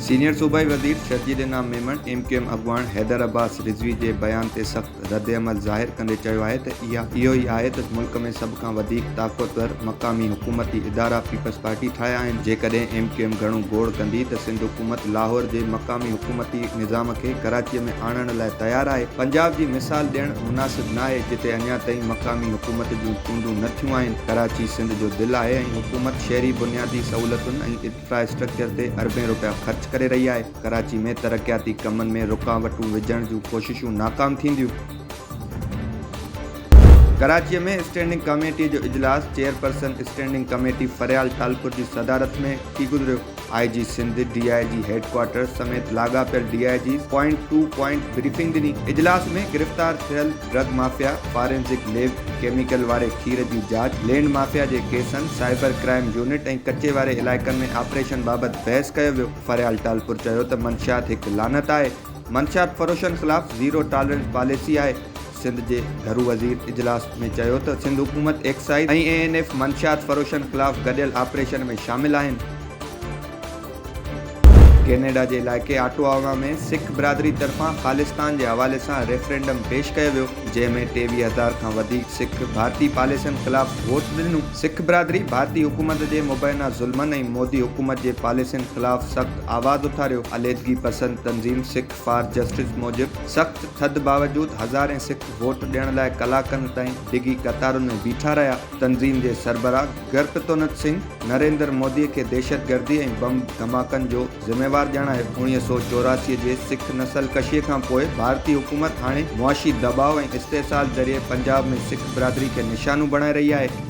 Senior सूबाई वज़ीर शर्जील इनाम मेमन MQM अॻवान हैदर अब्बास रिज़वी जे बयान ते सख़्त रद्दअमल ज़ाहिर कंदे चयो आहे त इहो ई आहे त मुल्क में सभ खां वधीक ताक़तवर मक़ामी हुकूमती इदारा पीपल्स पार्टी ठाहिया आहिनि। जेकॾहिं MQM घणो गोड़ कंदी त सिंध हुकूमत लाहौर जे मक़ामी हुकूमती निज़ाम खे कराचीअ में आणण लाइ तयारु आहे। पंजाब जी मिसाल ॾियणु मुनासिब न आहे जिते अञा ताईं मक़ामी हुकूमत जूं चूंडूं न थियूं आहिनि। कराची सिंध जो दिलि आहे ऐं हुकूमत शहरी बुनियादी सहूलतुनि ऐं इंफ्रास्ट्रक्चर ते अरबें रुपया ख़र्च करे रही आहे। कराची में तरक़ियाती कमनि में रुकावटूं विझण जूं कोशिशूं नाकाम थींदियूं। कराचीअ में स्टैंडिंग कमेटी जो इजलास chairperson standing committee Faryal Talpur जी सदारत में थी गुज़रियो। IG सिंध DIG हेडक्वार्टर समेत लाॻापियल DIG point to point briefing ॾिनी। इजलास में गिरफ़्तार थियल drug mafia, forensic lab, chemical वारे खीर जी जांच, लैंड माफ़िया जे केसनि, साइबर क्राइम यूनिट ऐं कचे वारे इलाइक़नि में ऑपरेशन बाबति बहस कयो वियो। फरियाल टालपुर चयो त मंशियात हिकु लानत आहे। मंशियात फ़रोशनि ख़िलाफ़ ज़ीरो टॉलरेंस पॉलिसी आहे। सिंध जे घरू वज़ीर इजलास में चयो त सिंध हुकूमत एक्साइज ऐं ANF मंशियात फ़रोशनि ख़िलाफ़ गॾियल ऑपरेशन में शामिल आहिनि। कैनेडा जे इलाइक़े ऑटोवा में सिख बिरादरी तरफ़ां ख़ालिस्तान जे हवाले सां रेफरेंडम पेश कयो वियो जंहिंमें 23,000 खां वधीक सिख भारतीय पॉलिसियुनि ख़िलाफ़ वोट ॾिनो। सिख बिरादरी भारतीय हुकूमत जे मुबैना ज़ुल्मनि ऐं मोदी हुकूमत जे पॉलिसियुनि ख़िलाफ़ सख़्त आवाज़ उथारियो। अलीहदगी पसंद तंज़ीम सिख फॉर जस्टिस मूजिबि सख़्त थधि बावजूदि हज़ारें सिख वोट ॾियण लाइ कलाकनि ताईं डिघी कतारुनि में बीठा रहिया। तंज़ीम जे सरबराह गुरप्रीत सिंह नरेंद्र मोदीअ खे दहशतगर्दी ऐं बम धमाकनि जो ज़िम्मेवार ॼाणायो। 1984 जे सिख नस्ल कशीअ खां पोइ भारतीय हुकूमत हाणे मुआशी दबाव ऐं इस्तेसाल ज़रिए पंजाब में सिख बिरादरी खे निशानो बणाए रही आहे।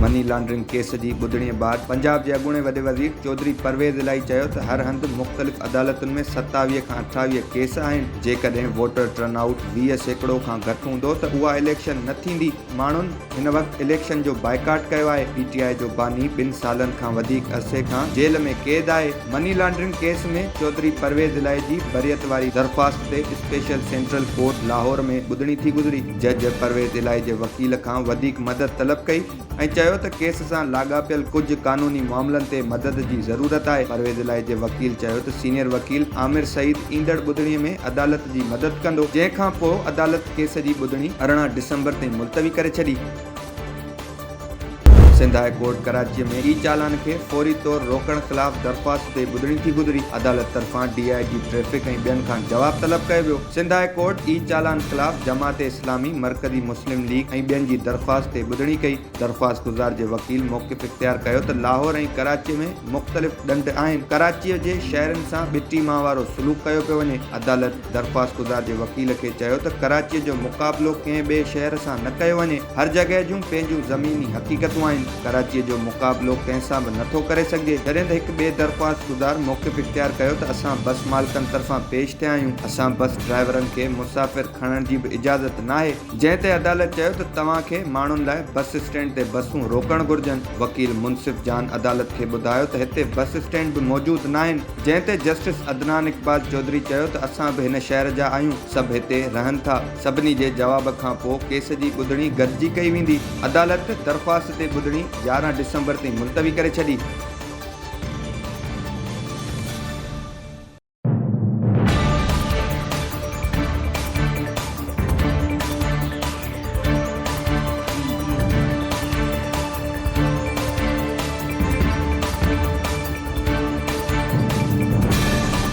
मनी लॉन्ड्रिंग केस जी ॿुधणीअ बाद पंजाब जे अॻूणे वॾे वज़ीर चौधरी परवेज़ इलाही चयो त हर हंधि मुख़्तलिफ़ अदालतुनि में 27 खां 28 केस आहिनि। जेकॾहिं वोटर टर्नआउट 20% खां घटि हूंदो त उहा इलेक्शन न थींदी। माण्हुनि हिन वक़्तु इलेक्शन जो बाइकाट कयो आहे। PTI जो बानी 2 सालनि खां वधीक अरसे खां जेल में क़ैद आहे। मनी लॉन्ड्रिंग केस में चौधरी परवेज़ इलाही जी बरियत वारी दरख़्वास्त ते स्पेशल सेंट्रल कोर्ट लाहौर में ॿुधणी थी गुज़री। जज परवेज़ इलाही जे वकील खां वधीक मदद तलब कई ऐं चयो त केस सां लाॻापियल कुझु क़ानूनी मामलनि ते मदद जी ज़रूरत आहे। परवेज़ इलाही जे वकील चयो त सीनियर वकील आमिर सईद ईंदड़ ॿुधणीअ में अदालत जी मदद कंदो। जंहिंखां पोइ अदालत केस जी ॿुधणी 18 दिसंबर ताईं मुलतवी करे छॾी। सिंध हाई कोर्ट कराची में चालान खे फौरी तौर रोकण ख़िलाफ़ दरख़्वास्त ते ॿुधणी थी गुज़री। अदालत तरफ़ां DIG ट्रैफिक ऐं ॿियनि खां जवाब तलब कयो वियो। सिंध हाई कोर्ट चालान ख़िलाफ़ जमात इस्लामी, मरकज़ी मुस्लिम लीग ऐं ॿियनि जी दरख़्वास्त ते ॿुधणी कई। दरख़्वास्त गुज़ार जे वकील मौक़िफ़ इख़्तियार कयो त लाहौर ऐं कराची में मुख़्तलिफ़ ॾंड आहिनि। कराचीअ जे शहरनि सां ॿिटी माह वारो सलूक कयो पियो वञे। अदालत दरख़्वास्त गुज़ार जे वकील खे चयो त कराचीअ जो मुक़ाबिलो कंहिं ॿिए शहर सां न कयो वञे। हर जॻह जूं पंहिंजूं ज़मीनी हक़ीक़तूं आहिनि। कराचीअ जो मुक़ाबिलो कंहिंसां बि नथो करे सघिजे। जॾहिं त हिकु ॿिए दरख़्वास्त गुज़ार मौक़िफ़ इख़्तियार कयो त असां बस मालिकनि तरफ़ां पेश थिया आहियूं। असां बस ड्राइवरनि खे मुसाफ़िर खणण जी बि इजाज़त न आहे। जंहिं ते अदालत चयो त तव्हांखे माण्हुनि लाइ बस स्टैंड ते बसूं रोकणु घुरिजनि। वकील मुनसिफ़ जान अदालत खे ॿुधायो त हिते बस स्टैंड बि मौजूदु न आहिनि। जंहिं ते जस्टिस अदनान इक़बाल चौधरी चयो त असां बि हिन शहर जा आहियूं, सभु हिते रहनि था। सभिनी जे जवाब खां पोइ केस जी ॿुधणी गॾिजी कई वेंदी। अदालत दरख़्वास्त ते ॿुधणी 11 दिसंबर ताईं मुलतवी करे छॾी।